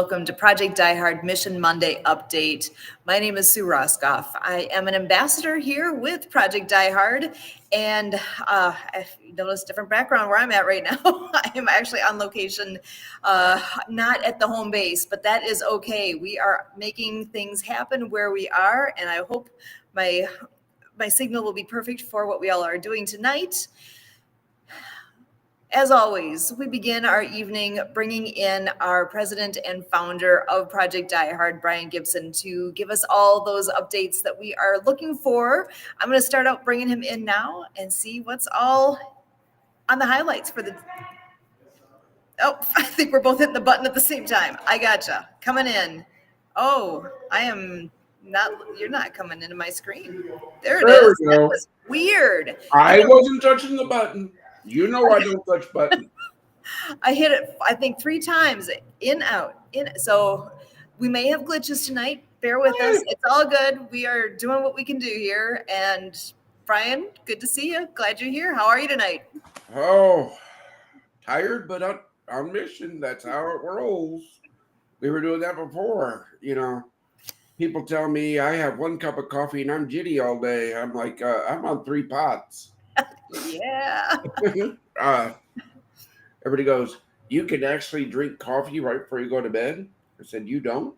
welcome to Project Die Hard Mission Monday Update. My name is Sue Roskoff. I am an ambassador here with Project Die Hard, and I notice different background where I'm at right now. I am actually on location, not at the home base, but that is okay. We are making things happen where we are, and I hope my signal will be perfect for what we all are doing tonight. As always, we begin our evening bringing in our president and founder of Project Die Hard, Brian Gibson, to give us all those updates that we are looking for. I'm going to start out bringing him in now and see what's all on the highlights for the... Oh, I think we're both hitting the button at the same time. I gotcha. Coming in. Oh, I am not... You're not coming into my screen. There it is. That was weird. I wasn't touching the button. You know I don't touch buttons. I hit it, I think, 3 times, in, out, in. So we may have glitches tonight. Bear with us. It's all good. We are doing what we can do here. And Brian, good to see you. Glad you're here. How are you tonight? Oh, tired, but on mission. That's how it rolls. We were doing that before. You know, people tell me I have 1 cup of coffee and I'm jitty all day. I'm like, I'm on 3 pots. Yeah. Everybody goes, you can actually drink coffee right before you go to bed? I said, you don't?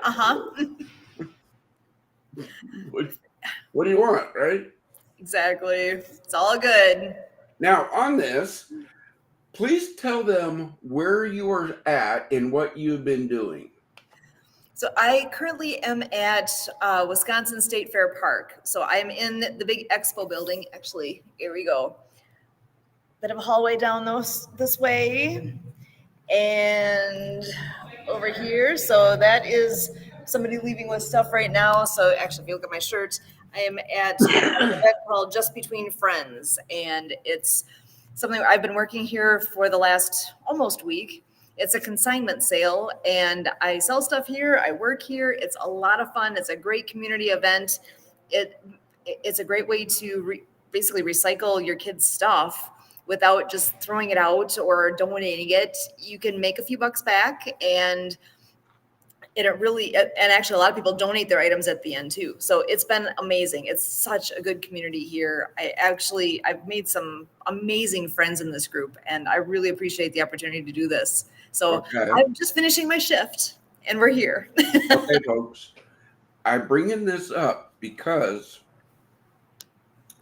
Uh-huh. What do you want, right? Exactly. It's all good. Now, on this, please tell them where you are at and what you've been doing. So I currently am at Wisconsin State Fair Park. So I'm in the big expo building. Actually, here we go. Bit of a hallway down this way and over here. So that is somebody leaving with stuff right now. So actually, if you look at my shirt, I am at an event called Just Between Friends. And it's something I've been working here for the last almost week. It's a consignment sale, and I sell stuff here. I work here. It's a lot of fun. It's a great community event. It's a great way to basically recycle your kids' stuff without just throwing it out or donating it. You can make a few bucks back, and and actually a lot of people donate their items at the end too. So it's been amazing. It's such a good community here. I've made some amazing friends in this group, and I really appreciate the opportunity to do this. So okay. I'm just finishing my shift and we're here. Okay, folks, I'm bringing this up because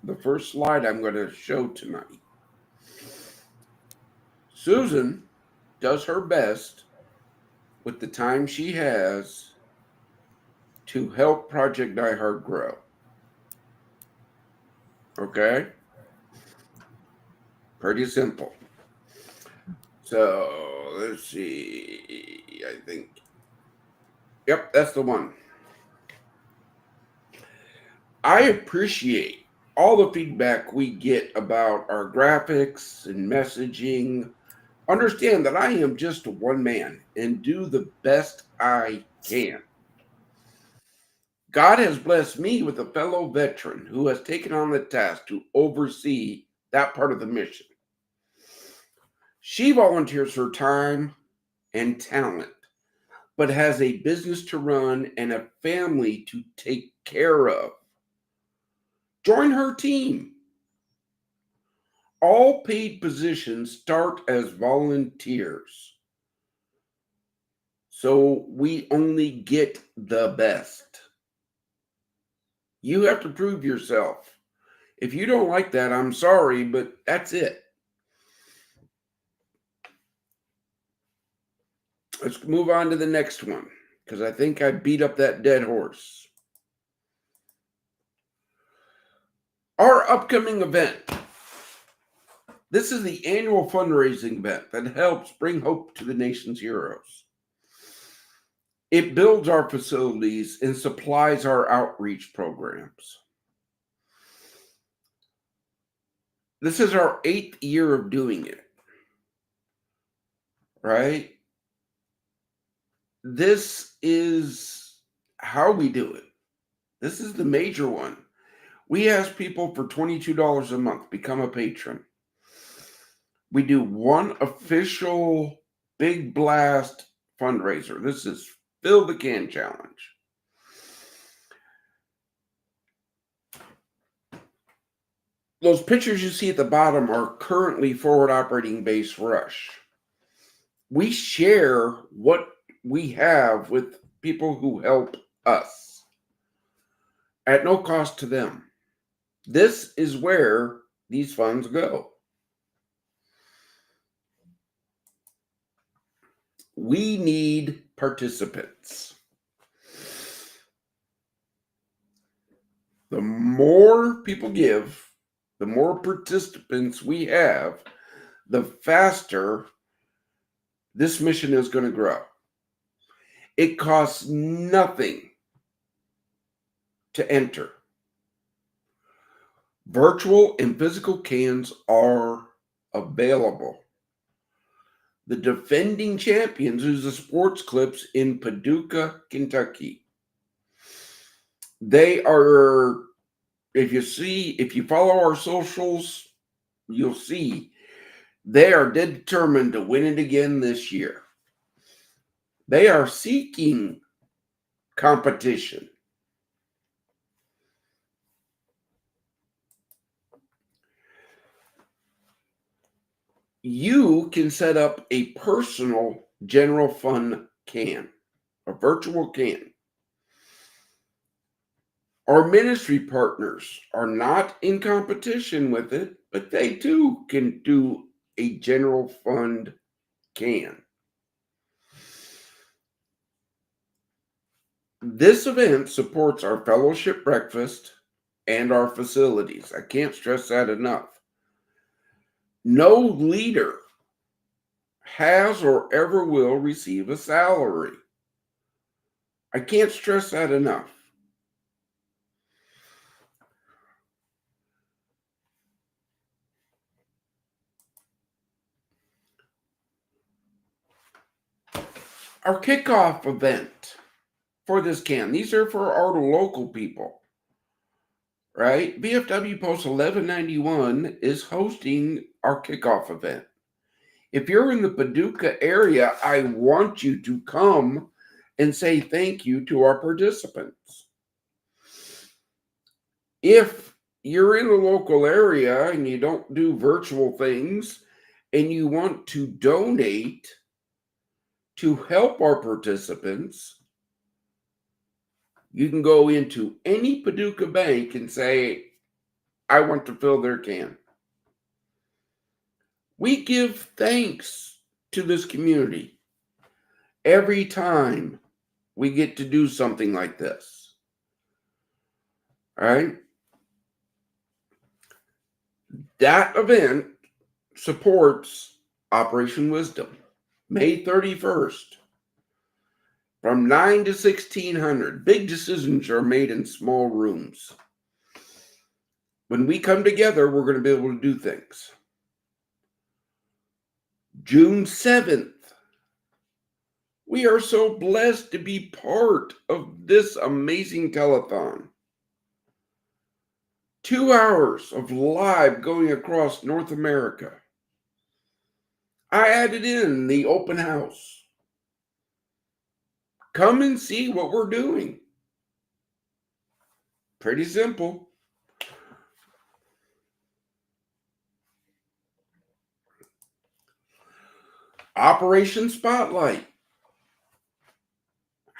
the first slide I'm going to show tonight, Susan does her best with the time she has to help Project Die Hard grow. Okay? Pretty simple. So, let's see. I think. Yep, that's the one. I appreciate all the feedback we get about our graphics and messaging. Understand that I am just one man and do the best I can. God has blessed me with a fellow veteran who has taken on the task to oversee that part of the mission. She volunteers her time and talent, but has a business to run and a family to take care of. Join her team. All paid positions start as volunteers. So we only get the best. You have to prove yourself. If you don't like that, I'm sorry, but that's it. Let's move on to the next one, because I think I beat up that dead horse. Our upcoming event. This is the annual fundraising event that helps bring hope to the nation's heroes. It builds our facilities and supplies our outreach programs. This is our 8th year of doing it, right? This is how we do it. This is the major one. We ask people for $22 a month, become a patron. We do one official Big Blast fundraiser. This is Fill the Can Challenge. Those pictures you see at the bottom are currently forward operating base Rush. We share what we have with people who help us at no cost to them. This is where these funds go. We need participants. The more people give, the more participants we have, the faster this mission is going to grow. It costs nothing to enter. Virtual and physical cans are available. The defending champions is the Sports Clips in Paducah, Kentucky. They are, if you follow our socials, you'll see they are determined to win it again this year. They are seeking competition. You can set up a personal general fund can, a virtual can. Our ministry partners are not in competition with it, but they too can do a general fund can. This event supports our fellowship breakfast and our facilities. I can't stress that enough. No leader has or ever will receive a salary. I can't stress that enough. Our kickoff event for this can, these are for our local people, right? VFW Post 1191 is hosting our kickoff event. If you're in the Paducah area, I want you to come and say thank you to our participants. If you're in the local area and you don't do virtual things and you want to donate to help our participants, you can go into any Paducah bank and say, I want to fill their can. We give thanks to this community every time we get to do something like this. All right? That event supports Operation Wisdom, May 31st, from 9 to 1600. Big decisions are made in small rooms. When we come together, we're going to be able to do things. June 7th, we are so blessed to be part of this amazing telethon. 2 hours of live going across North America. I added in the open house. Come and see what we're doing. Pretty simple. Operation Spotlight.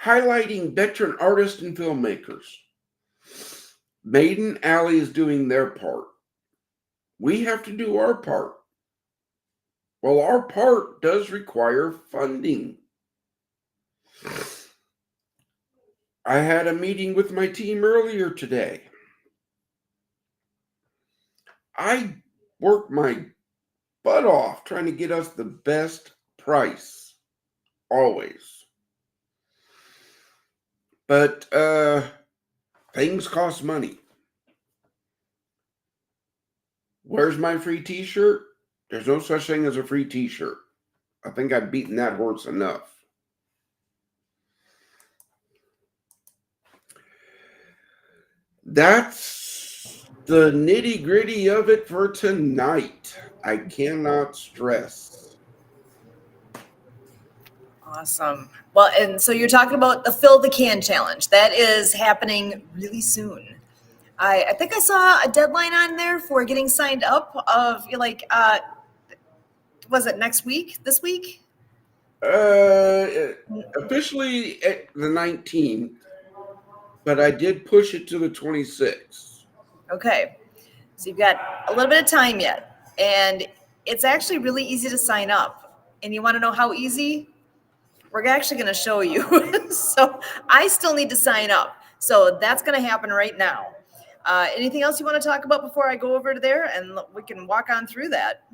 Highlighting veteran artists and filmmakers. Maiden Alley is doing their part. We have to do our part. Well, our part does require funding. I had a meeting with my team earlier today. I worked my butt off trying to get us the best price, always. But things cost money. Where's my free t-shirt? There's no such thing as a free t-shirt. I think I've beaten that horse enough. That's the nitty-gritty of it for tonight. I cannot stress Awesome. Well, and so you're talking about the Fill the Can Challenge. That is happening really soon. I think I saw a deadline on there for getting signed up of was it next week, this week? Officially at the 19th, but I did push it to the 26th. Okay. So you've got a little bit of time yet. And it's actually really easy to sign up. And you want to know how easy? We're actually going to show you. So I still need to sign up. So that's going to happen right now. Anything else you want to talk about before I go over to there and we can walk on through that?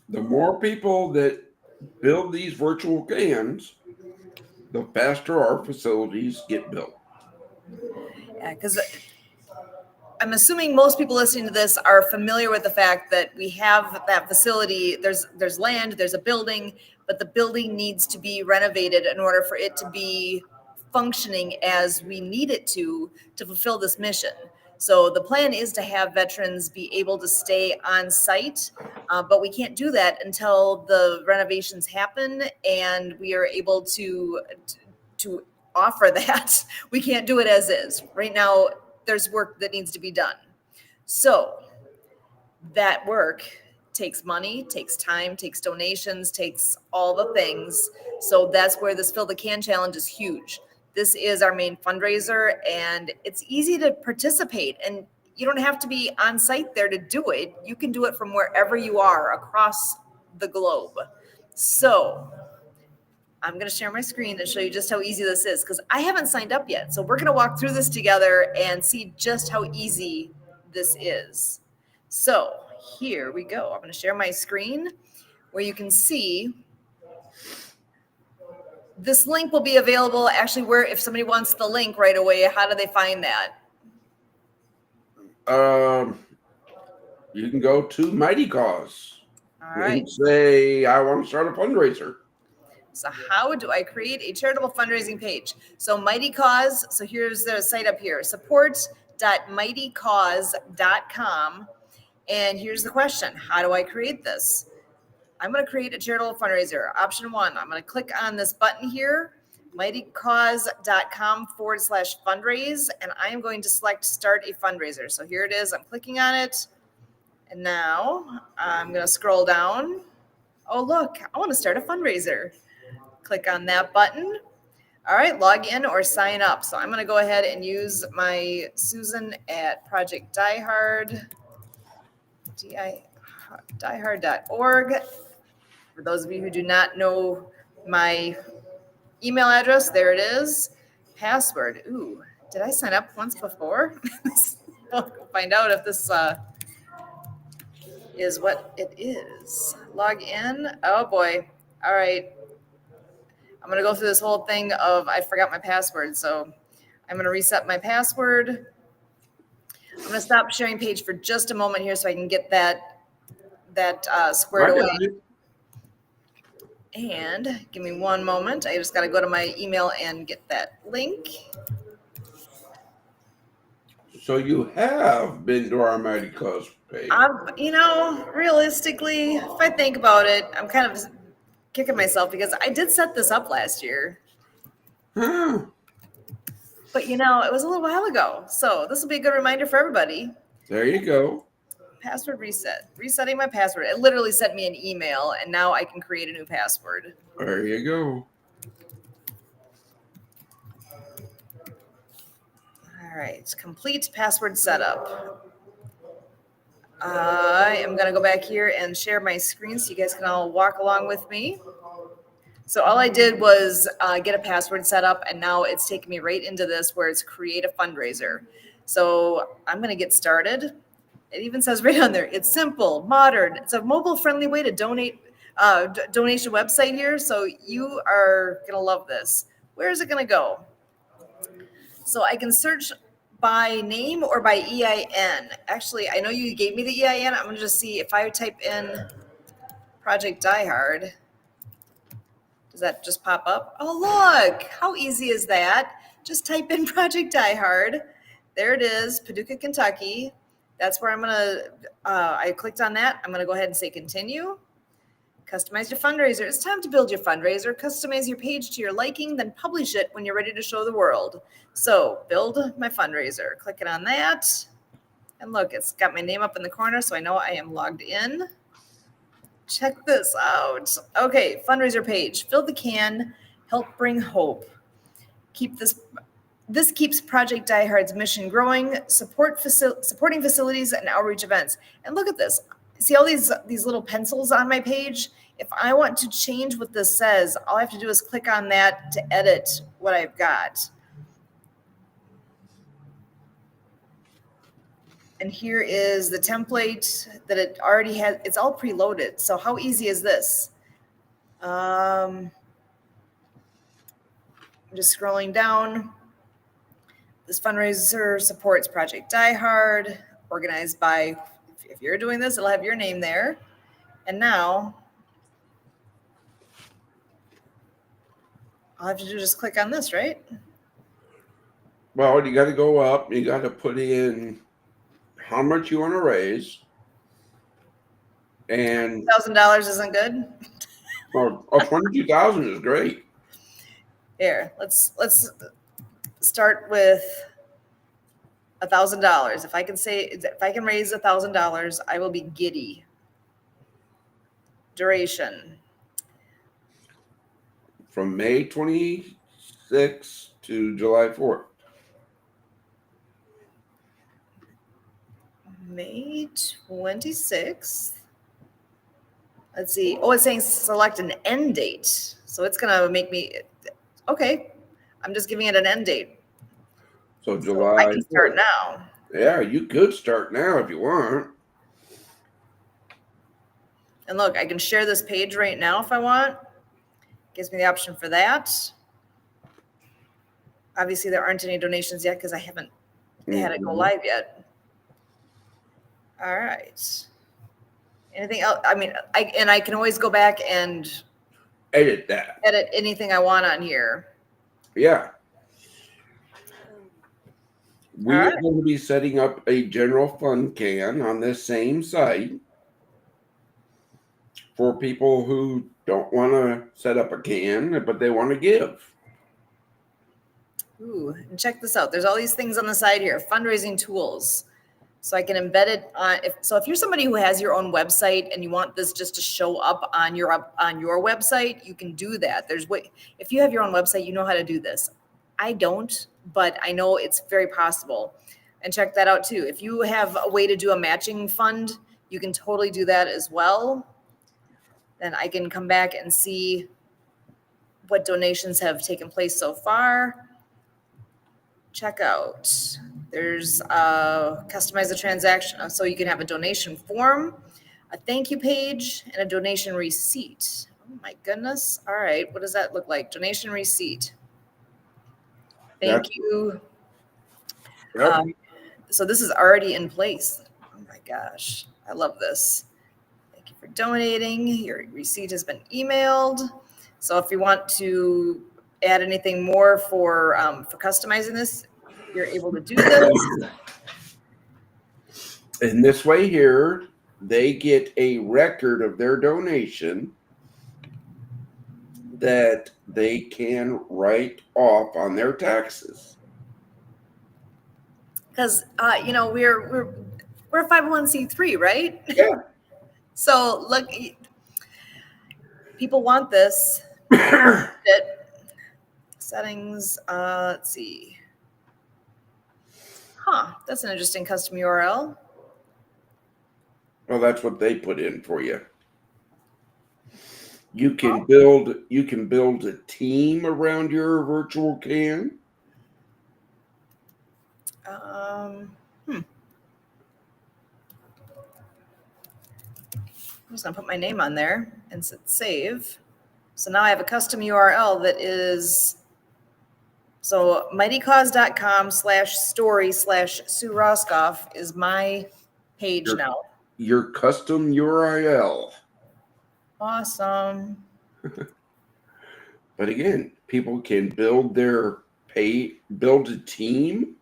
The more people that build these virtual cans, the faster our facilities get built. Yeah, because I'm assuming most people listening to this are familiar with the fact that we have that facility. There's land, there's a building, but the building needs to be renovated in order for it to be functioning as we need it to fulfill this mission. So the plan is to have veterans be able to stay on site, but we can't do that until the renovations happen and we are able to offer that. We can't do it as is. Right now, there's work that needs to be done. So that work takes money, takes time, takes donations, takes all the things. So that's where this Fill the Can Challenge is huge. This is our main fundraiser and it's easy to participate and you don't have to be on site there to do it. You can do it from wherever you are across the globe. So I'm going to share my screen and show you just how easy this is because I haven't signed up yet. So we're going to walk through this together and see just how easy this is. So here we go. I'm going to share my screen where you can see this link will be available. Actually, where if somebody wants the link right away, how do they find that? You can go to Mighty Cause. All right. And say, I want to start a fundraiser. So how do I create a charitable fundraising page? So Mighty Cause, so here's the site up here, support.mightycause.com. And here's the question, how do I create this? I'm going to create a charitable fundraiser. Option 1, I'm going to click on this button here, mightycause.com/fundraise, and I am going to select start a fundraiser. So here it is, I'm clicking on it. And now I'm going to scroll down. Oh, look, I want to start a fundraiser. Click on that button. All right, log in or sign up. So I'm going to go ahead and use my Susan at Project Diehard, diehard.org. For those of you who do not know my email address, there it is. Password. Ooh, did I sign up once before? We'll find out if this is what it is. Log in. Oh boy. All right. I'm going to go through this whole thing of I forgot my password. So I'm going to reset my password. I'm going to stop sharing page for just a moment here so I can get that squared away. And give me one moment. I just got to go to my email and get that link. So you have been to our Mighty Cause page. Realistically, if I think about it, I'm kind of kicking myself because I did set this up last year. Huh. But it was a little while ago. So this will be a good reminder for everybody. There you go. Password reset. Resetting my password. It literally sent me an email and now I can create a new password. There you go. All right. Complete password setup. I am going to go back here and share my screen so you guys can all walk along with me. So all I did was get a password set up, and now it's taking me right into this where it's create a fundraiser. So I'm going to get started. It even says right on there, it's simple, modern. It's a mobile-friendly way to donate, donation website here. So you are going to love this. Where is it going to go? So I can search by name or by EIN. Actually, I know you gave me the EIN. I'm going to just see if I type in Project Diehard. Does that just pop up? Oh, look, how easy is that? Just type in Project Diehard. There it is, Paducah, Kentucky. That's where I'm going to, I clicked on that. I'm going to go ahead and say continue. Customize your fundraiser. It's time to build your fundraiser. Customize your page to your liking, then publish it when you're ready to show the world. So build my fundraiser. Clicking on that. And look, it's got my name up in the corner, so I know I am logged in. Check this out. Okay, fundraiser page. Fill the can, help bring hope. This keeps Project Die Hard's mission growing, supporting facilities and outreach events. And look at this. See all these little pencils on my page? If I want to change what this says, all I have to do is click on that to edit what I've got. And here is the template that it already has. It's all preloaded. So how easy is this? I'm just scrolling down. This fundraiser supports Project Die Hard, organized by, if you're doing this, it'll have your name there. And now, all I have to do is just click on this, right? Well, you got to go up. You got to put in how much you want to raise. And $1,000 isn't good? well, 22,000 is great. Here, let's start with $1,000. If I can raise $1,000, I will be giddy. Duration. From May 26th to July 4th. May 26th. Let's see. Oh, it's saying select an end date. So it's going to make me, okay. I'm just giving it an end date. So July. I can start now. Yeah, you could start now if you want. And look, I can share this page right now if I want. Gives me the option for that. Obviously, there aren't any donations yet because I haven't had it go live yet. All right. Anything else? I mean, I can always go back and edit that. Edit anything I want on here. Yeah. We are going to be setting up a general fund can on this same site for people who don't want to set up a can, but they want to give. Ooh, and check this out. There's all these things on the side here, fundraising tools. So I can embed it on, if you're somebody who has your own website and you want this just to show up on your website, you can do that. If you have your own website, you know how to do this. I don't, but I know it's very possible. And check that out too. If you have a way to do a matching fund, you can totally do that as well. Then I can come back and see what donations have taken place so far. Check out. There's customize the transaction. So you can have a donation form, a thank you page, and a donation receipt. Oh my goodness. All right. What does that look like? Donation receipt. Thank you. Yep. So this is already in place. Oh my gosh. I love this. Thank you for donating. Your receipt has been emailed. So if you want to add anything more for customizing this, you're able to do this. In this way here, they get a record of their donation that they can write off on their taxes. Because we're a 501c3, right? Yeah. So look, people want this. Settings. Let's see. That's an interesting custom URL. Well, that's what they put in for you. You can build a team around your virtual can. I'm just gonna put my name on there and save. So now I have a custom URL that is, so mightycause.com/story/Sue Roscoff is my page now. Your custom URL. Awesome. But again, people can build a team.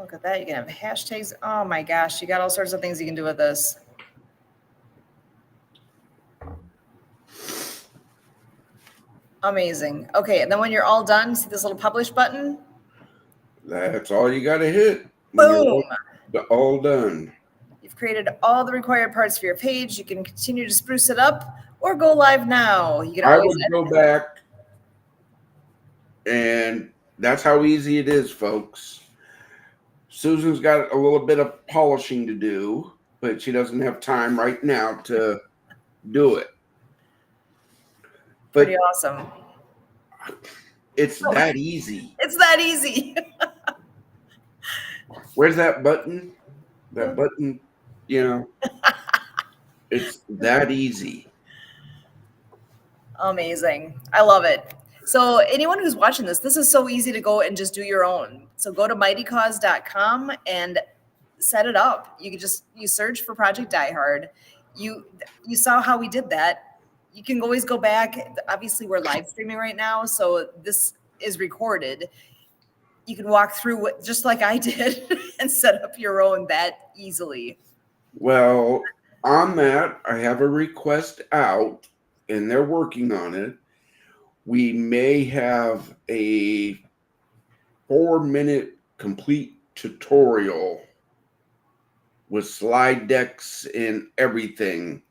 Look at that. You can have hashtags. Oh my gosh. You got all sorts of things you can do with this. Amazing. Okay. And then when you're all done, see this little publish button? That's all you got to hit when Boom. you're all done. You've created all the required parts for your page. You can continue to spruce it up or go live now. You can I always would go back, and that's how easy it is, folks. Susan's got a little bit of polishing to do, but she doesn't have time right now to do it. But pretty awesome. it's that easy. It's that easy. Where's that button? That button, it's that easy. Amazing. I love it. So anyone who's watching this is so easy to go and just do your own. So go to mightycause.com and set it up. You search for Project Die Hard. You saw how we did that. You can always go back. Obviously, we're live streaming right now, so this is recorded. You can walk through it just like I did and set up your own that easily. Well, on that, I have a request out, and they're working on it. We may have a 4-minute complete tutorial with slide decks and everything.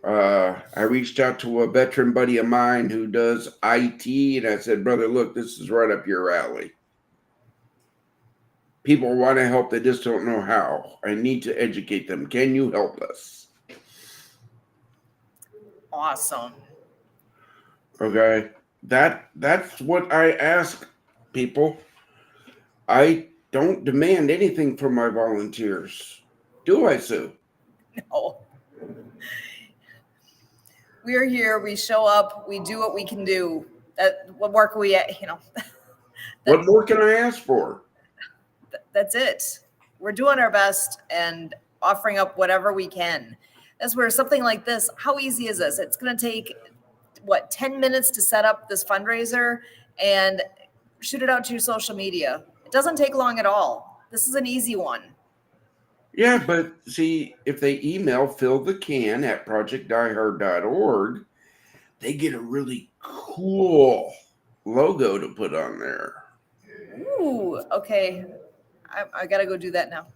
I reached out to a veteran buddy of mine who does IT, and I said, brother, look, this is right up your alley. People want to help, they just don't know how. I need to educate them. Can you help us? Awesome. Okay. That's what I ask people. I don't demand anything from my volunteers. Do I, Sue? No. We're here, we show up, we do what we can do. What work are we at, What more can I ask for? That's it. We're doing our best and offering up whatever we can. That's where something like this, how easy is this? It's going to take, 10 minutes to set up this fundraiser and shoot it out to your social media. It doesn't take long at all. This is an easy one. Yeah, but see, if they email fillthecan@projectdiehard.org, they get a really cool logo to put on there. Ooh, okay. I got to go do that now.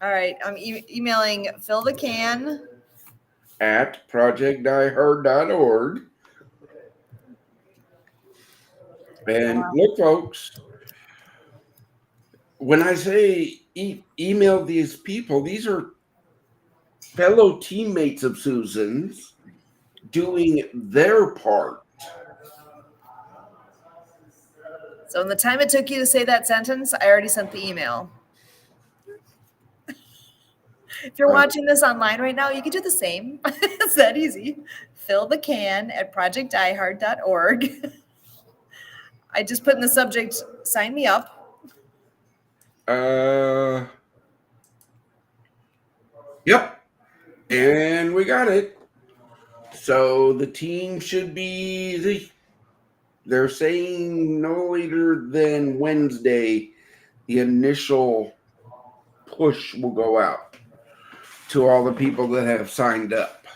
All right. I'm emailing fillthecan at projectdiehard.org. And look, folks, when I say email these people, these are fellow teammates of Susan's doing their part. So in the time it took you to say that sentence, I already sent the email. If you're watching this online right now, you can do the same. It's that easy. fillthecan@projectdiehard.org. I just put in the subject, sign me up. Yep. And we got it. So the team should be, they're saying no later than Wednesday, the initial push will go out to all the people that have signed up.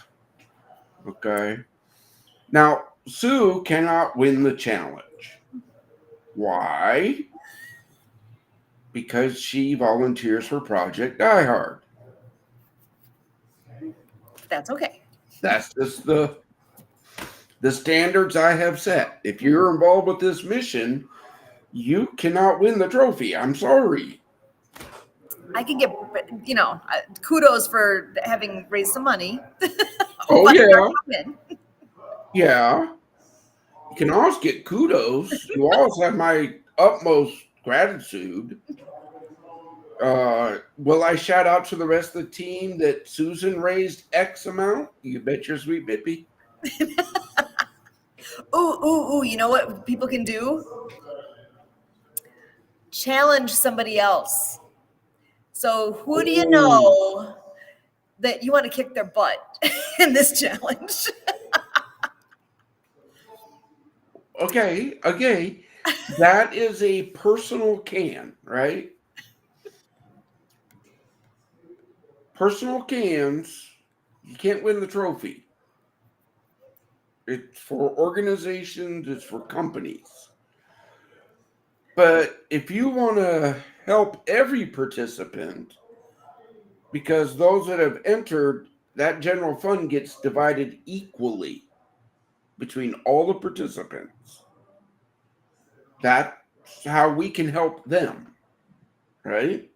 Okay. Now, Sue cannot win the challenge. Why? Because she volunteers for Project Die Hard. That's okay. That's just the standards I have set. If you're involved with this mission, you cannot win the trophy. I'm sorry. I can get, kudos for having raised some money. Oh, yeah. Yeah. You can always get kudos. You always have my utmost gratitude. Will I shout out to the rest of the team that Susan raised X amount? You bet your sweet bippy. Ooh, you know what people can do? Challenge somebody else. So who do you know that you want to kick their butt in this challenge? Okay. That is a personal can, right? Personal cans, you can't win the trophy. It's for organizations, it's for companies. But if you want to help every participant, because those that have entered, that general fund gets divided equally between all the participants. That's how we can help them, right?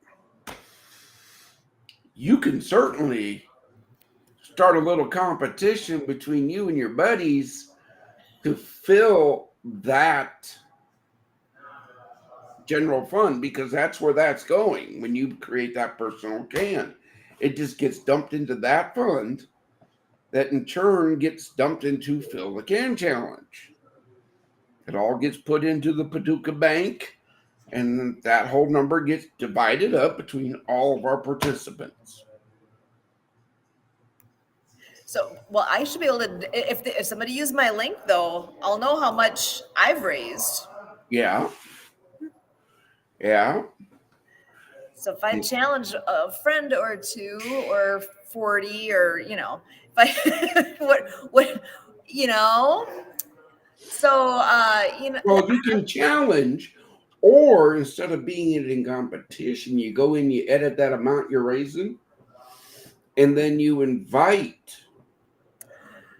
You can certainly start a little competition between you and your buddies to fill that general fund, because that's where that's going when you create that personal can. It just gets dumped into that fund that in turn gets dumped into Fill the Can Challenge. It all gets put into the Paducah Bank, and that whole number gets divided up between all of our participants. So, well, I should be able to, if somebody used my link though, I'll know how much I've raised. Yeah. Yeah. So if I challenge a friend or two or 40 or, if I, what, you know, so, Well, you can challenge, or instead of being in competition, you go in, you edit that amount you're raising, and then you invite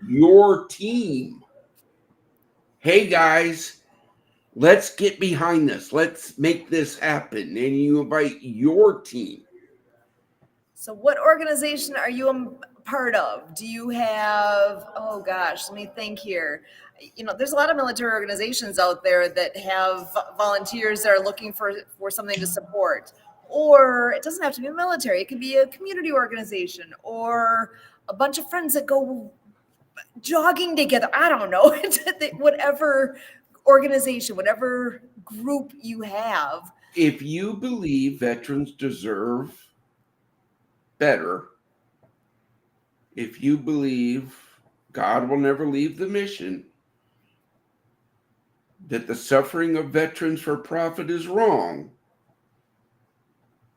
your team. Hey guys, let's get behind this. Let's make this happen. And you invite your team. so what organization are you a part of? Do you have, oh gosh, let me think here. There's a lot of military organizations out there that have volunteers that are looking for something to support. Or it doesn't have to be military. It could be a community organization or a bunch of friends that go jogging together. I don't know. Whatever organization, whatever group you have. If you believe veterans deserve better, if you believe God will never leave the mission, that the suffering of veterans for profit is wrong,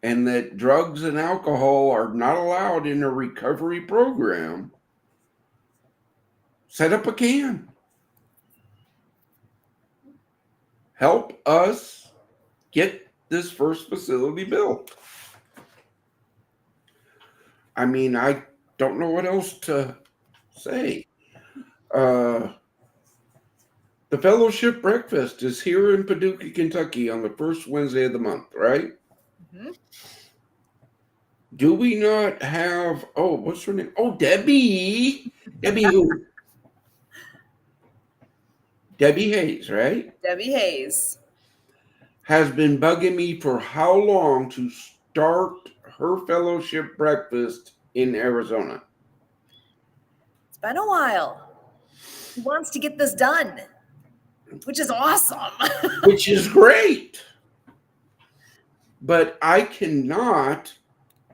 and that drugs and alcohol are not allowed in a recovery program, set up a can. Help us get this first facility built. I mean, I don't know what else to say. The fellowship breakfast is here in Paducah, Kentucky on the first Wednesday of the month, right? Mm-hmm. Do we not have, oh, what's her name? Oh, Debbie. Debbie who? Debbie Hayes, right? Debbie Hayes. Has been bugging me for how long to start her fellowship breakfast in Arizona. It's been a while. He wants to get this done, which is awesome. Which is great. But I cannot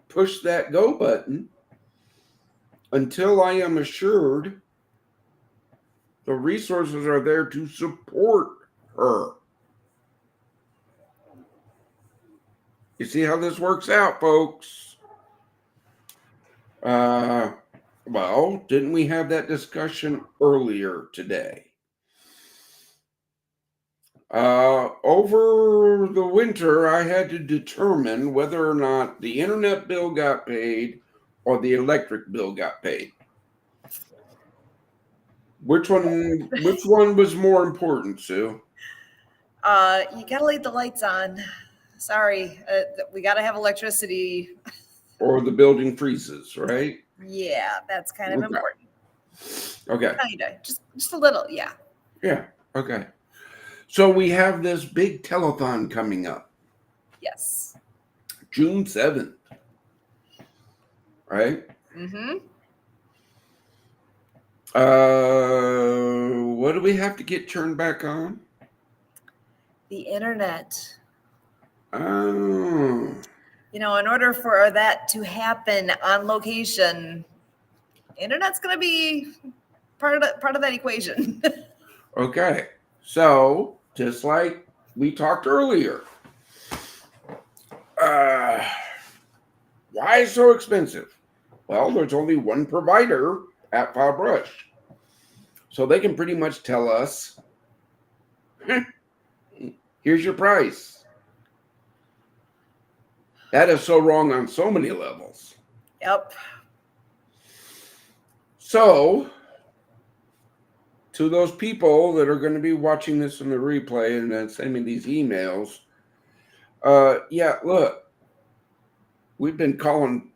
push that go button until I am assured the resources are there to support her. You see how this works out, folks? Well, didn't we have that discussion earlier today? Over the winter, I had to determine whether or not the internet bill got paid or the electric bill got paid. Which one was more important, Sue? You gotta leave the lights on. Sorry, we gotta have electricity. Or the building freezes, right? Yeah, that's kind of important. Okay. Kinda, just a little, yeah. Yeah. Okay. So we have this big telethon coming up. Yes. June 7th. Right? Mm-hmm. What do we have to get turned back on? The internet. Oh. In order for that to happen on location, internet's going to be part of that equation. Okay. So, just like we talked earlier. Uh, why is it so expensive? Well, there's only one provider at File Brush. So they can pretty much tell us, here's your price. That is so wrong on so many levels. Yep. So, to those people that are going to be watching this in the replay and then sending me these emails, yeah, look, we've been calling,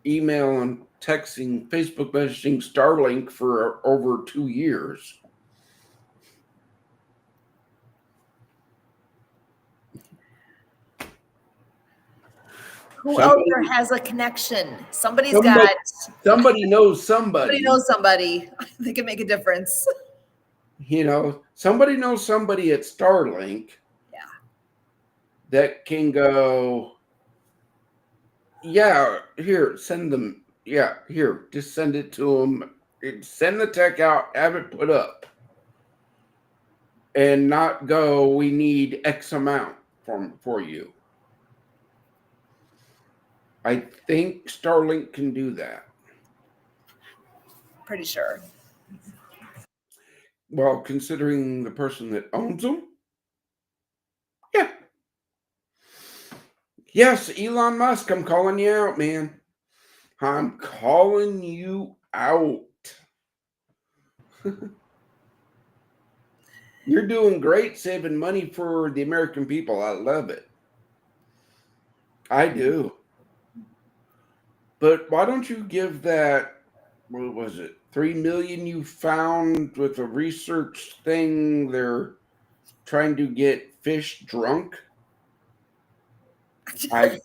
email, and texting, Facebook messaging Starlink for over 2 years. Who out there has a connection? Somebody knows somebody. Somebody. They can make a difference. Somebody knows somebody at Starlink. Yeah. That can go, yeah, here, send them. Yeah, here, just send it to them. Send the tech out, have it put up. And not go, we need X amount for you. I think Starlink can do that. Pretty sure. Well, considering the person that owns them, yeah. Yes, Elon Musk, I'm calling you out, man. I'm calling you out. You're doing great saving money for the American people. I love it. I do. But why don't you give that, what was it, 3 million you found with a research thing? They're trying to get fish drunk. I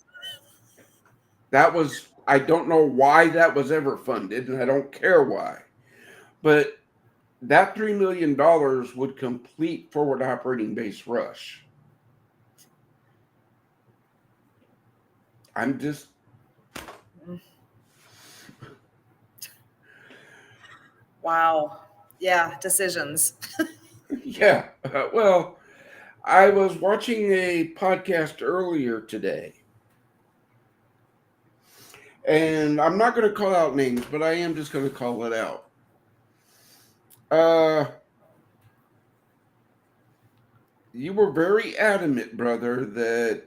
don't know why that was ever funded, and I don't care why. But that $3 million would complete forward operating base Rush. I'm just... Wow. Yeah, decisions. Yeah. Well, I was watching a podcast earlier today. And I'm not going to call out names, but I am just going to call it out. You were very adamant, brother, that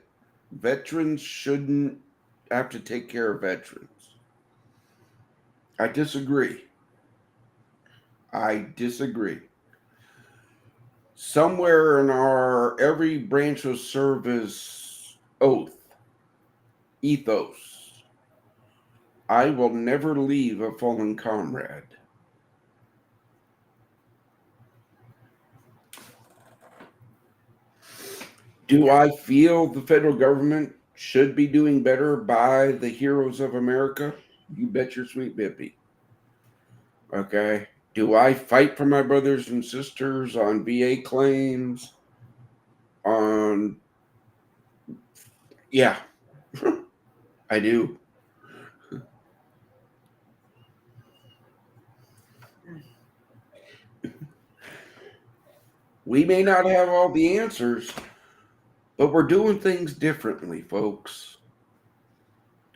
veterans shouldn't have to take care of veterans. I disagree. Somewhere in our every branch of service ethos, I will never leave a fallen comrade. Do I feel the federal government should be doing better by the heroes of America? You bet your sweet bippy. Okay. Do I fight for my brothers and sisters on VA claims? Yeah, I do. We may not have all the answers, but we're doing things differently, folks.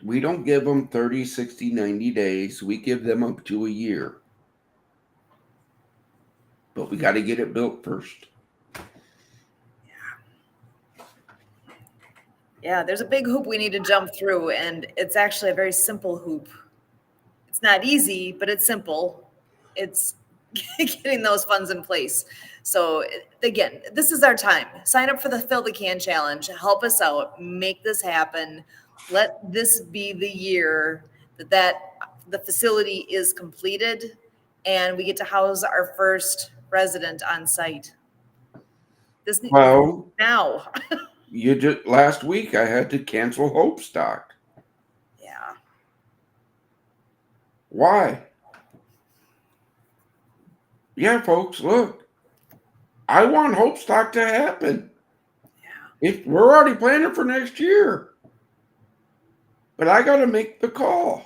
We don't give them 30, 60, 90 days. We give them up to a year. But we got to get it built first. Yeah, there's a big hoop we need to jump through, and it's actually a very simple hoop. It's not easy, but it's simple. It's getting those funds in place. So again, this is our time. Sign up for the Fill the Can Challenge. Help us out. Make this happen. Let this be the year that the facility is completed and we get to house our first resident on site. Now. Last week I had to cancel Hope Stock. Yeah. Why? Yeah, folks, look. I want Hope Stock to happen. Yeah. If we're already planning for next year. But I got to make the call.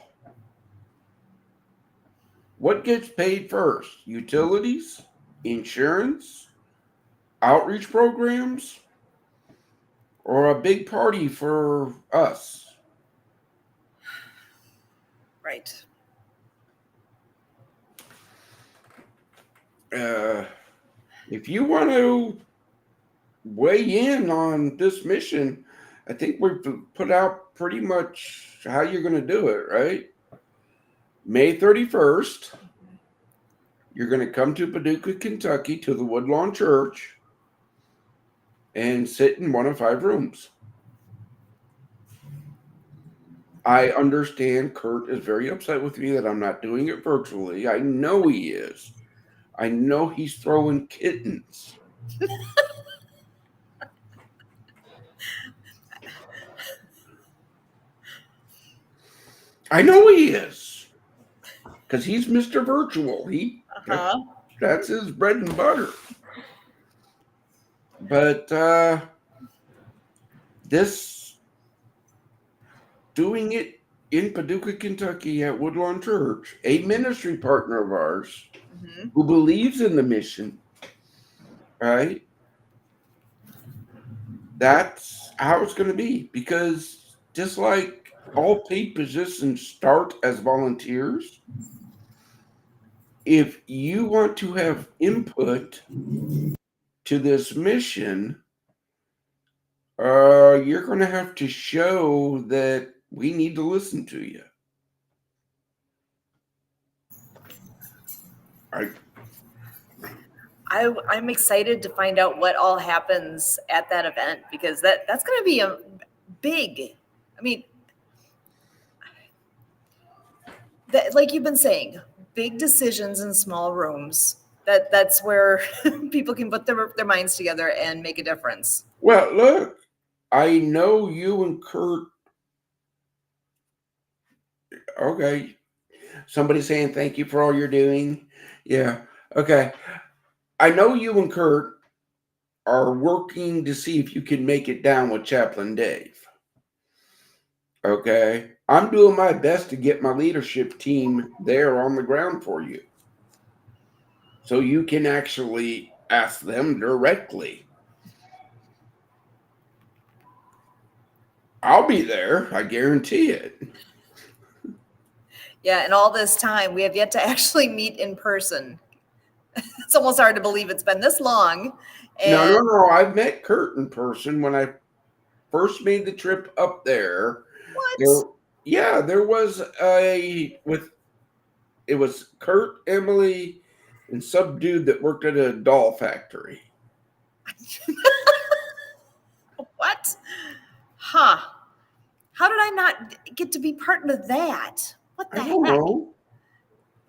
What gets paid first? Utilities, insurance, outreach programs, or a big party for us. Right. If you want to weigh in on this mission, I think we've put out pretty much how you're going to do it, right? May 31st, you're going to come to Paducah, Kentucky, to the Woodlawn Church and sit in one of 5 rooms. I understand Kurt is very upset with me that I'm not doing it virtually. I know he is. I know he's throwing kittens. I know he is. Because he's Mr. Virtual. That's his bread and butter. But this doing it in Paducah, Kentucky at Woodlawn Church, a ministry partner of ours who believes in the mission, right? That's how it's going to be. Because just like all paid positions start as volunteers, if you want to have input to this mission, you're going to have to show that we need to listen to you. I'm excited to find out what all happens at that event, because that's going to be a big, I mean, like you've been saying, big decisions in small rooms. That's where people can put their minds together and make a difference. Well, look, I know you and Kurt. Okay. Somebody saying thank you for all you're doing. Yeah. Okay. I know you and Kurt are working to see if you can make it down with Chaplain Dave. Okay. I'm doing my best to get my leadership team there on the ground for you, so you can actually ask them directly. I'll be there. I guarantee it. Yeah, and all this time, we have yet to actually meet in person. It's almost hard to believe it's been this long. And No. I've met Kurt in person when I first made the trip up there. What? There was it was Kurt, Emily, and some dude that worked at a doll factory. What? Huh. How did I not get to be part of that? What the I don't heck? know.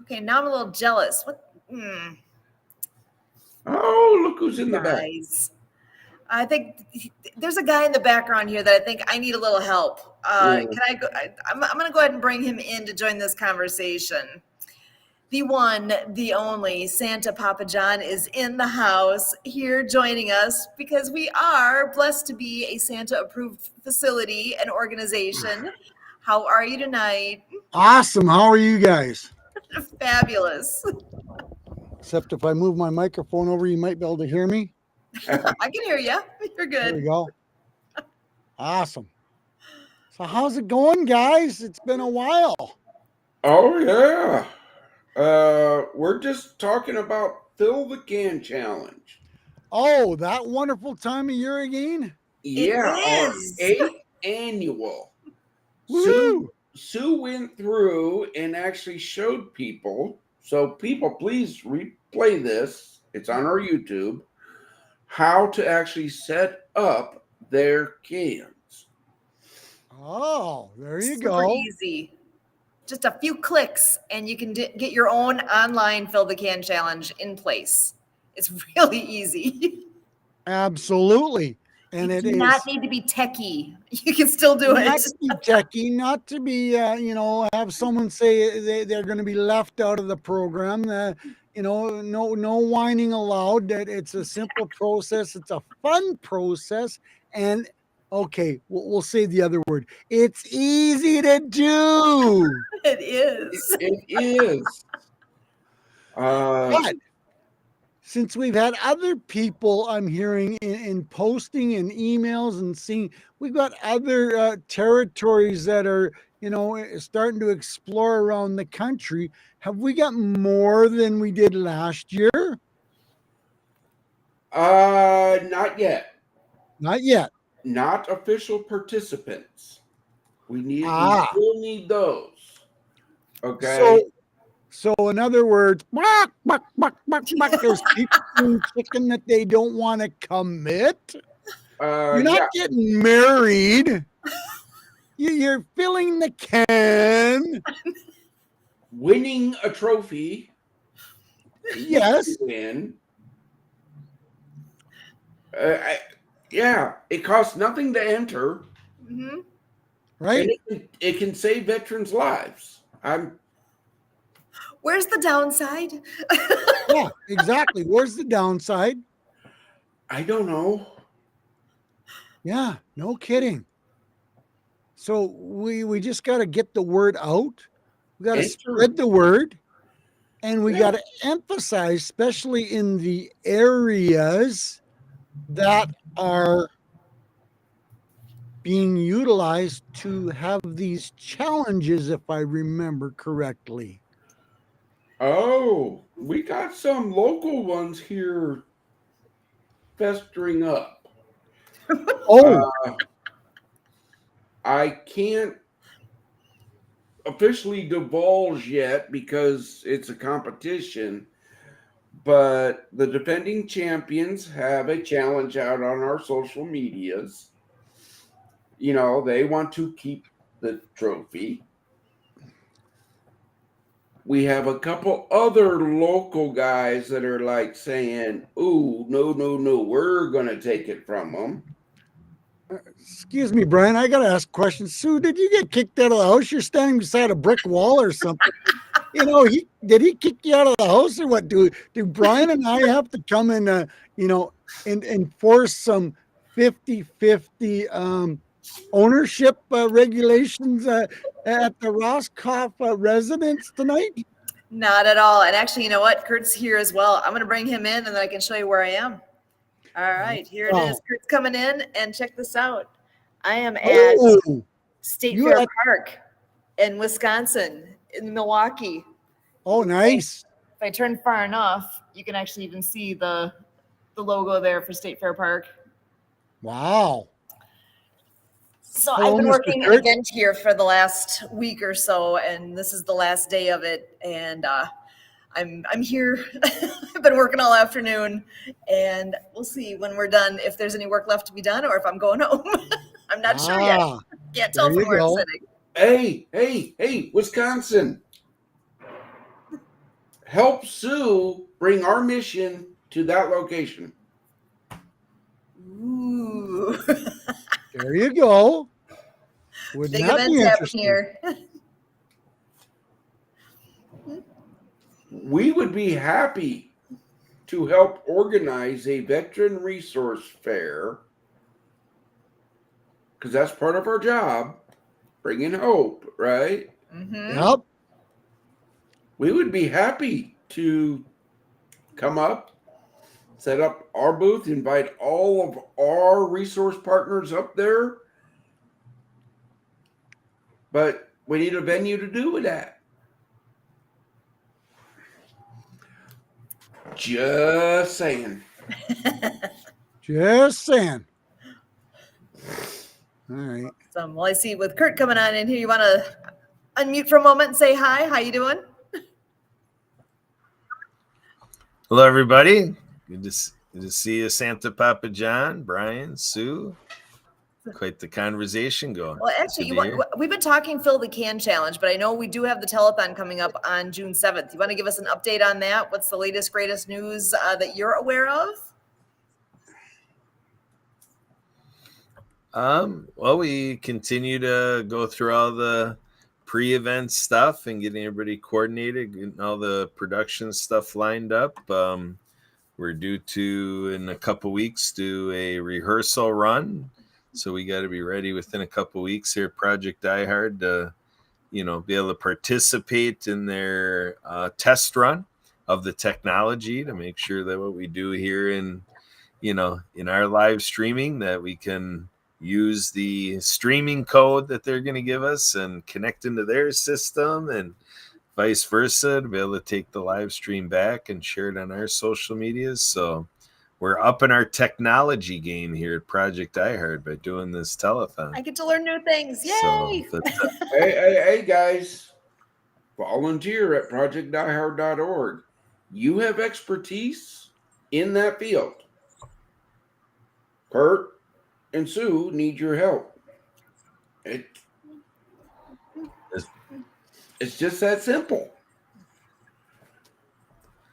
Okay, now I'm a little jealous. What? Oh, look who's in the back. Guys, I think there's a guy in the background here that I think I need a little help. Can I go? I'm going to go ahead and bring him in to join this conversation. The one, the only Santa Papa John is in the house here joining us, because we are blessed to be a Santa approved facility and organization. How are you tonight? Awesome. How are you guys? Fabulous. Except if I move my microphone over, you might be able to hear me. I can hear you. You're good. There we go. Awesome. So how's it going, guys? It's been a while. Oh, yeah. We're just talking about Fill the Can Challenge. Oh, that wonderful time of year again? Yeah, our 8th annual. Sue went through and actually showed people. So people, please replay this. It's on our YouTube. How to actually set up their cans. Oh, there you Super go. Easy. Just a few clicks and you can get your own online Fill the Can challenge in place. It's really easy. Absolutely. And you it do is not need to be techie. You can still do not it. to be techie, not to be, have someone say they're going to be left out of the program. No whining allowed. That it's a simple process. It's a fun process. And okay, we'll say the other word. It's easy to do. It is. It is. But since we've had other people, I'm hearing in posting and emails and seeing, we've got other territories that are, starting to explore around the country. Have we got more than we did last year? Not yet. Not yet. Not official participants. We Ah. still need those. Okay. So in other words, there's people doing chicken that they don't want to commit. You're not Yeah. getting married. You're filling the can. Winning a trophy. Yes. Win. Yeah, it costs nothing to enter. Mhm. Right. And it can save veterans' lives. Where's the downside? Yeah, exactly. Where's the downside? I don't know. Yeah, no kidding. So we just got to get the word out. We got to spread the word, and we got to emphasize, especially in the areas that are being utilized to have these challenges, if I remember correctly. Oh, we got some local ones here festering up. Oh, I can't officially divulge yet because it's a competition, but the defending champions have a challenge out on our social medias. They want to keep the trophy. We have a couple other local guys that are like saying, "Ooh, no, we're going to take it from them." excuse me, Brian. I got to ask questions. Sue, did you get kicked out of the house? You're standing beside a brick wall or something. Did he kick you out of the house or what? Do Brian and I have to come and and enforce some 50-50 ownership regulations at the Roscoff residence tonight? Not at all. And actually, you know what? Kurt's here as well. I'm going to bring him in and then I can show you where I am. All right, here it is. Kurt's coming in, and check this out. I am at State Fair Park in Wisconsin, in Milwaukee. Oh, nice. If I turn far enough, you can actually even see the logo there for State Fair Park. Wow. So I've been working an event here for the last week or so, and this is the last day of it. And I'm here. I've been working all afternoon, and we'll see when we're done if there's any work left to be done or if I'm going home. I'm not sure yet. Can't tell from where I'm sitting. Hey, Wisconsin. Help Sue bring our mission to that location. Ooh. There you go. Big events happen here. We would be happy to help organize a veteran resource fair because that's part of our job, bringing hope, right? Mm-hmm. Yep. We would be happy to come up, set up our booth, invite all of our resource partners up there. But we need a venue to do that. Just saying. Just saying. All right. Well, I see with Kurt coming on in here, you want to unmute for a moment and say hi. How you doing? Hello, everybody. Good to see you, Santa Papa John, Brian, Sue. Quite the conversation going. Well, actually, we've been talking Fill the Can Challenge, but I know we do have the telethon coming up on June 7th. You want to give us an update on that? What's the latest, greatest news that you're aware of? Well, we continue to go through all the pre-event stuff and getting everybody coordinated, getting all the production stuff lined up. We're due to, in a couple weeks, do a rehearsal run. So we got to be ready within a couple weeks here, Project Die Hard, to, be able to participate in their test run. of the technology to make sure that what we do here in our live streaming, that we can use the streaming code that they're going to give us and connect into their system, and vice versa, to be able to take the live stream back and share it on our social medias. So we're upping our technology game here at Project iHeart by doing this telethon. I get to learn new things. Yay! So, but, Hey, guys, volunteer at projectdiehard.org. You have expertise in that field. Kurt and Sue need your help. It's just that simple.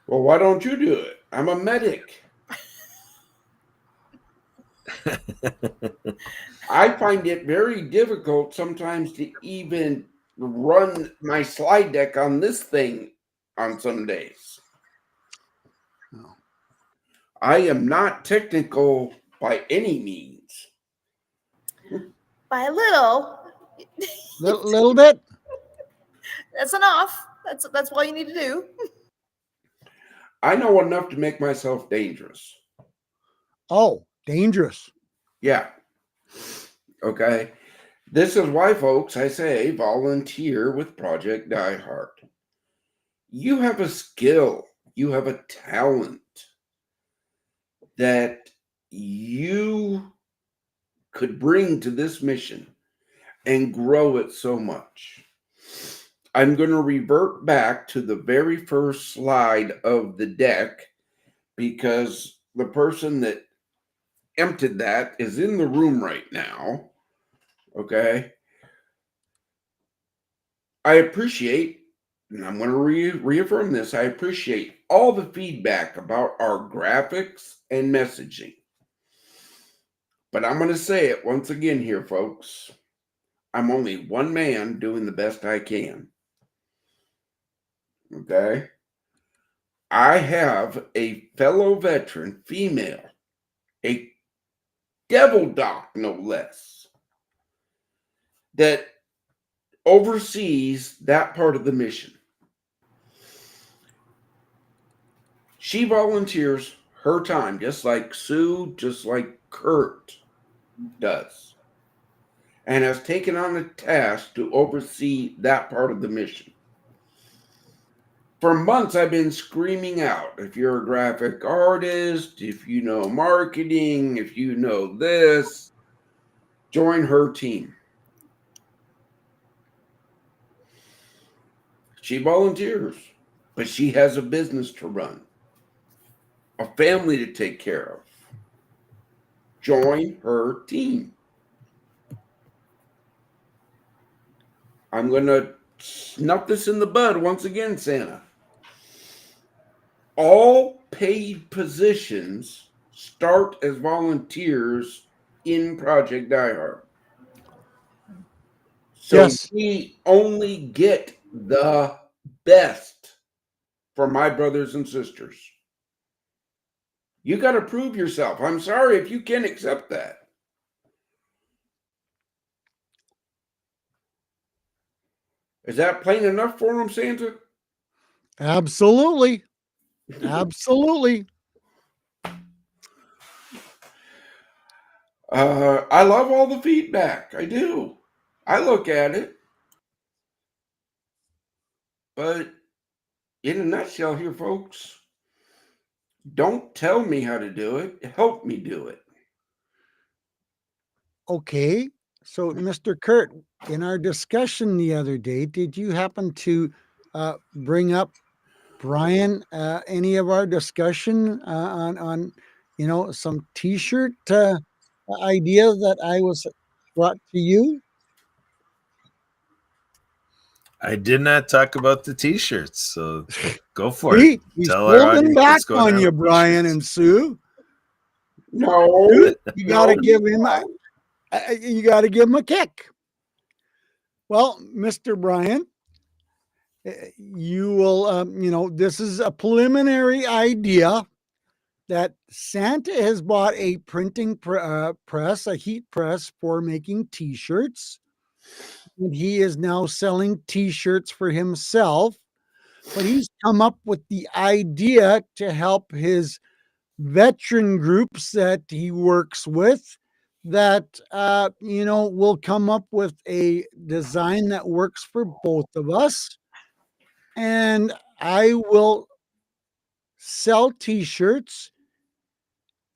Well, why don't you do it? I'm a medic. I find it very difficult sometimes to even run my slide deck on this thing on some days. I am not technical by any means. By a little. Little bit. That's enough. That's all you need to do. I know enough to make myself dangerous. Oh, dangerous. Yeah. Okay. This is why, folks, I say volunteer with Project iHeart. You have a skill, you have a talent that you could bring to this mission and grow it so much. I'm going to revert back to the very first slide of the deck because the person that emptied that is in the room right now. Okay. I appreciate, and I'm going to reaffirm this, I appreciate all the feedback about our graphics and messaging. But I'm going to say it once again here, folks. I'm only one man doing the best I can. Okay? I have a fellow veteran, female, a devil doc, no less, that oversees that part of the mission. She volunteers her time, just like Sue, just like Kurt does, and has taken on the task to oversee that part of the mission. For months, I've been screaming out, if you're a graphic artist, if you know marketing, if you know this, join her team. She volunteers, but she has a business to run, a family to take care of. Join her team. I'm going to snap this in the bud once again, Santa. All paid positions start as volunteers in Project iHeart. So Yes. we only get the best for my brothers and sisters. You got to prove yourself. I'm sorry if you can't accept that. Is that plain enough for them, Santa? Absolutely. Absolutely. I love all the feedback. I do. I look at it. But in a nutshell here, folks, don't tell me how to do it. Help me do it. Okay. So, Mr. Kurt, in our discussion the other day, did you happen to bring up, Brian, any of our discussion on some T-shirt ideas that I was brought to you? I did not talk about the T-shirts, so go for See, it. he's Tell our holding audience back what's going on you, with Brian t-shirts. and Sue. No. You got to No, give him you got to give him a kick. Well, Mr. Brian, you will, this is a preliminary idea that Santa has bought a printing press, a heat press for making T-shirts. And he is now selling T-shirts for himself. But he's come up with the idea to help his veteran groups that he works with that will come up with a design that works for both of us, and I will sell t-shirts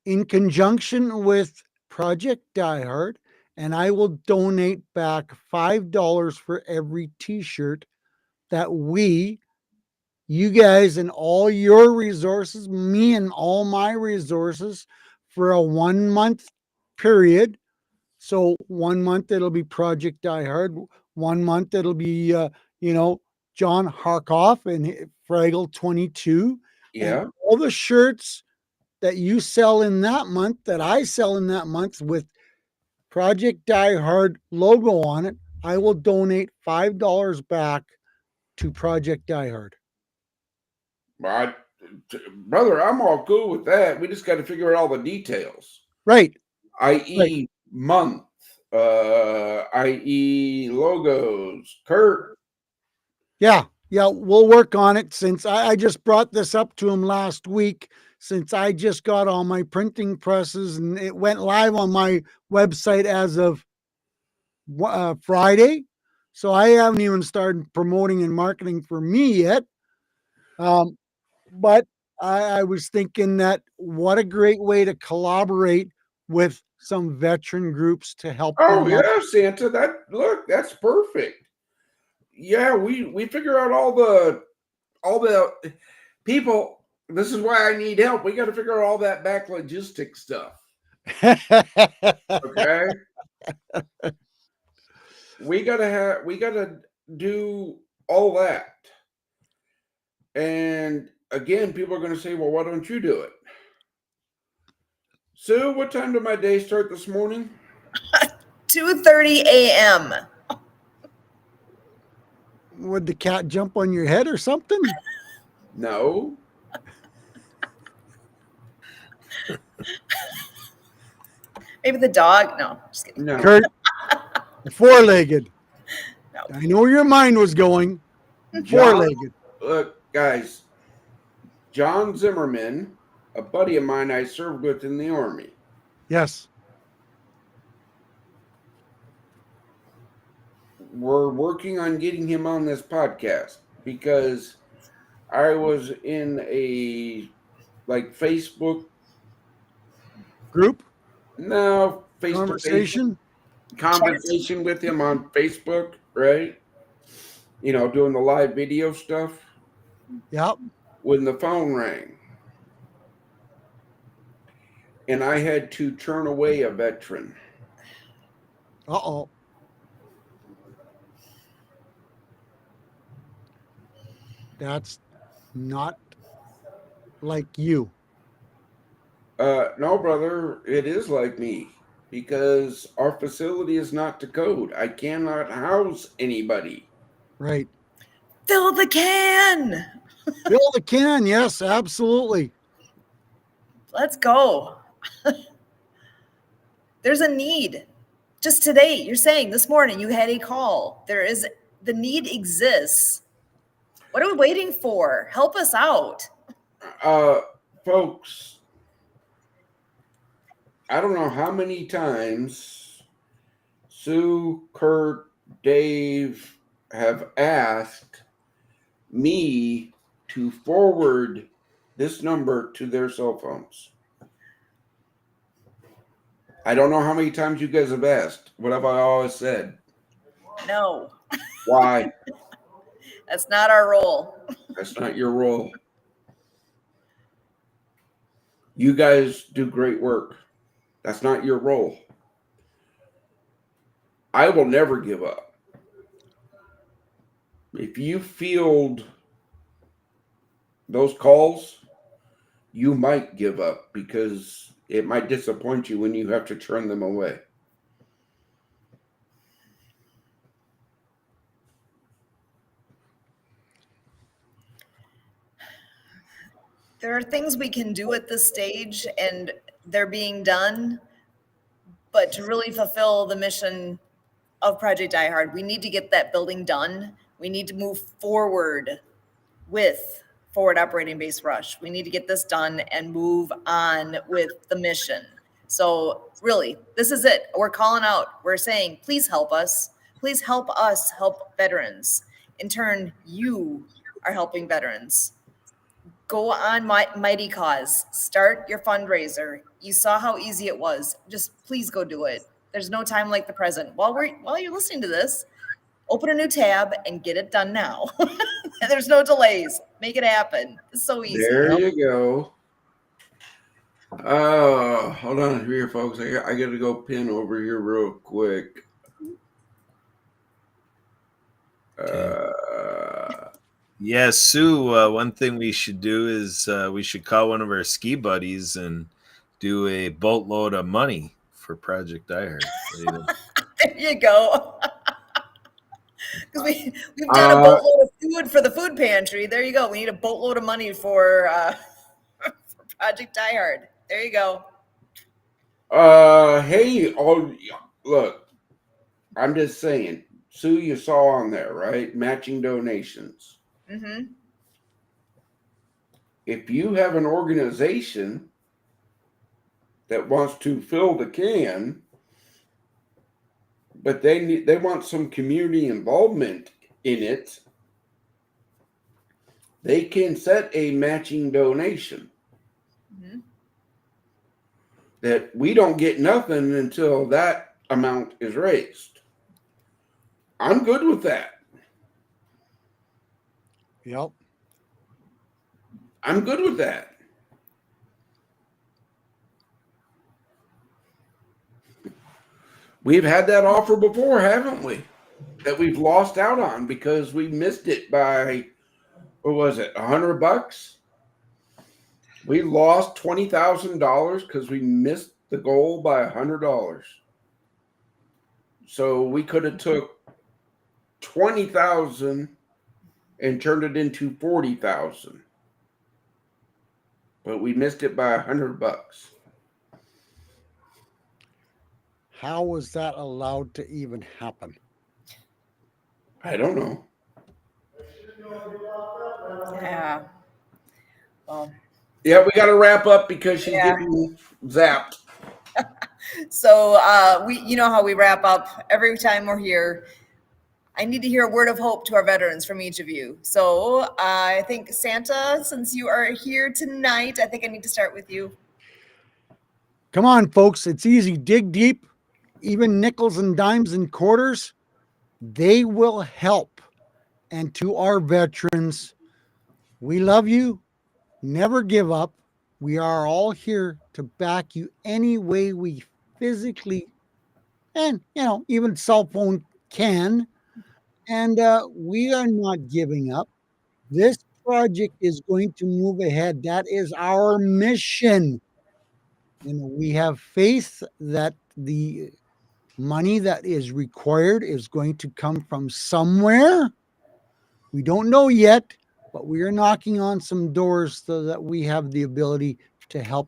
in conjunction with Project Diehard, and I will donate back $5 for every t-shirt that you guys and all your resources, me and all my resources, for a 1 month period. So 1 month it'll be Project Die Hard. 1 month it'll be John Harkoff and Fraggle 22, and Yeah. all the shirts that you sell in that month, that I sell in that month with Project Die Hard logo on it, I will donate $5 back to Project Die Hard. I, brother, I'm all cool with that. We just got to figure out all the details, Right. i.e., month, i.e., logos. Kurt. Yeah, we'll work on it, since I just brought this up to him last week, since I just got all my printing presses and it went live on my website as of Friday. So I haven't even started promoting and marketing for me yet. But I was thinking that what a great way to collaborate with some veteran groups to help Oh them out. yeah, Santa. That's perfect. Yeah, we figure out all the people. This is why I need help. We got to figure out all that back logistics stuff. Okay. we gotta do all that. And again, people are going to say, well, why don't you do it? Sue, what time did my day start this morning? 2:30 a.m. Would the cat jump on your head or something? No. Maybe the dog. No, just kidding. No. Kurt, four-legged. No. I know where your mind was going. Four-legged. Look, guys, John Zimmerman, a buddy of mine I served with in the Army. Yes. We're working on getting him on this podcast because I was in a Facebook Group face-to-face conversation with him on Facebook, right? Doing the live video stuff. Yep. When the phone rang. And I had to turn away a veteran. Uh-oh. That's not like you. No, brother, it is like me because our facility is not to code. I cannot house anybody. Right. Fill the can. Fill the can. Yes, absolutely. Let's go. There's a need. Just today, you're saying this morning you had a call. The need exists. What are we waiting for? Help us out. Folks, I don't know how many times Sue, Kurt, Dave have asked me to forward this number to their cell phones. I don't know how many times you guys have asked. What have I always said? No. Why? That's not our role. That's not your role. You guys do great work. That's not your role. I will never give up. If you field those calls, you might give up because it might disappoint you when you have to turn them away. There are things we can do at this stage, and they're being done. But to really fulfill the mission of Project Die Hard, we need to get that building done. We need to move forward with forward operating base rush. We need to get this done and move on with the mission. So really, this is it. We're calling out. We're saying, please help us. Please help us help veterans. In turn, you are helping veterans. Go on Mighty Cause. Start your fundraiser. You saw how easy it was. Just please go do it. There's no time like the present. While you're listening to this, open a new tab and get it done now. There's no delays. Make it happen. It's so easy. There you go. Hold on here, folks. I got to go pin over here real quick. Yeah, Sue, one thing we should do is we should call one of our ski buddies and do a boatload of money for Project Diehard. There you go. Because we've done a boatload of food for the food pantry. There you go. We need a boatload of money for Project Diehard. There you go. Hey, look, I'm just saying, Sue, you saw on there, right? Matching donations. Mm-hmm. If you have an organization that wants to fill the can, but they want some community involvement in it, they can set a matching donation. Mm-hmm. That we don't get nothing until that amount is raised. I'm good with that. Yep. I'm good with that. We've had that offer before, haven't we? That we've lost out on because we missed it by, what was it, $100? We lost $20,000 because we missed the goal by $100. So we could have took 20,000 and turned it into 40,000, but we missed it by $100. How was that allowed to even happen? I don't know. Yeah. Well. Yeah, we got to wrap up because she's getting zapped. So you know how we wrap up every time we're here. I need to hear a word of hope to our veterans from each of you. So I think Santa, since you are here tonight, I think I need to start with you. Come on, folks. It's easy. Dig deep. Even nickels and dimes and quarters, they will help. And to our veterans, we love you. Never give up. We are all here to back you any way we physically and, even cell phone can. And we are not giving up. This project is going to move ahead. That is our mission. We have faith that the money that is required is going to come from somewhere. We don't know yet, but we are knocking on some doors so that we have the ability to help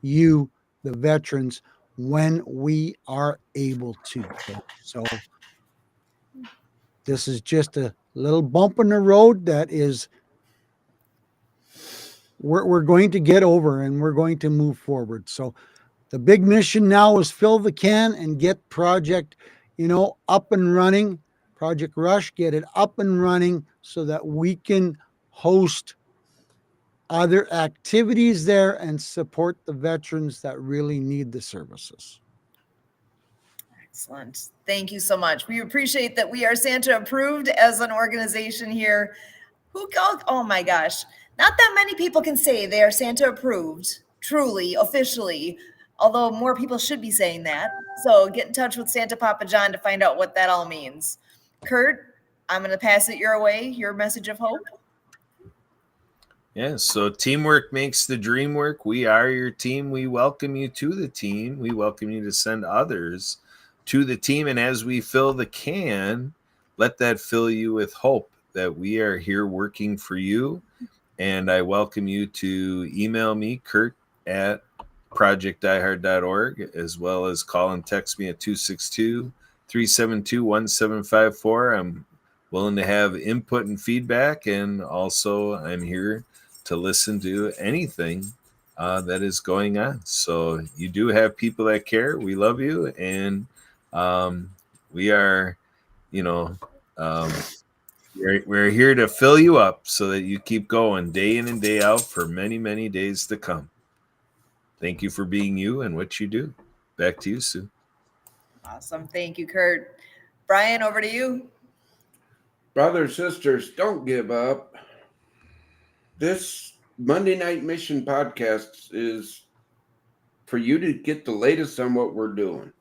you, the veterans, when we are able to. So this is just a little bump in the road that is we're going to get over, and we're going to move forward. So the big mission now is fill the can and get Project, up and running. Project Rush, get it up and running so that we can host other activities there and support the veterans that really need the services. Excellent. Thank you so much. We appreciate that we are Santa approved as an organization here. Oh my gosh. Not that many people can say they are Santa approved, truly, officially, although more people should be saying that. So get in touch with Santa Papa John to find out what that all means. Kurt, I'm going to pass it your way, your message of hope. Yeah, so teamwork makes the dream work. We are your team. We welcome you to the team. We welcome you to send others to the team. And as we fill the can, let that fill you with hope that we are here working for you. And I welcome you to email me, Kurt, at projectdiehard.org, as well as call and text me at 262-372-1754. I'm willing to have input and feedback. And also, I'm here to listen to anything that is going on. So you do have people that care. We love you. And we are, you know, we're here to fill you up so that you keep going day in and day out for many, many days to come. Thank you for being you and what you do. Back to you, Sue. Awesome. Thank you, Kurt. Brian, over to you. Brothers, sisters, don't give up. This Monday Night Mission podcast is for you to get the latest on what we're doing.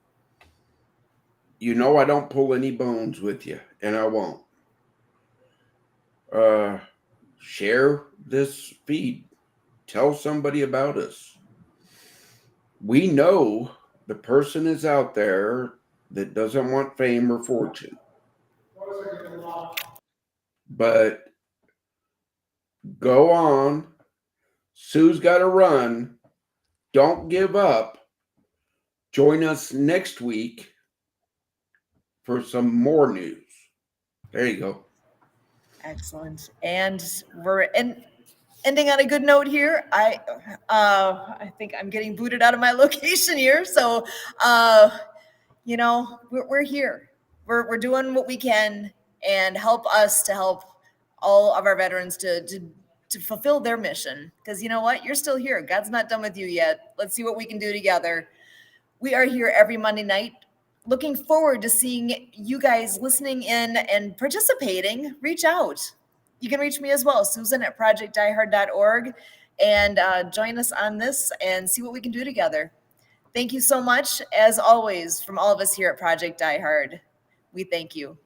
You know I don't pull any bones with you, and I won't. Share this feed. Tell somebody about us. We know the person is out there that doesn't want fame or fortune. But go on. Sue's got to run. Don't give up. Join us next week for some more news. There you go. Excellent. And we're ending on a good note here. I think I'm getting booted out of my location here. So, we're here. We're doing what we can and help us to help all of our veterans to fulfill their mission. Because you know what? You're still here. God's not done with you yet. Let's see what we can do together. We are here every Monday night. Looking forward to seeing you guys listening in and participating. Reach out. You can reach me as well, Susan at projectdiehard.org, and join us on this and see what we can do together. Thank you so much. As always, from all of us here at Project Die Hard, we thank you.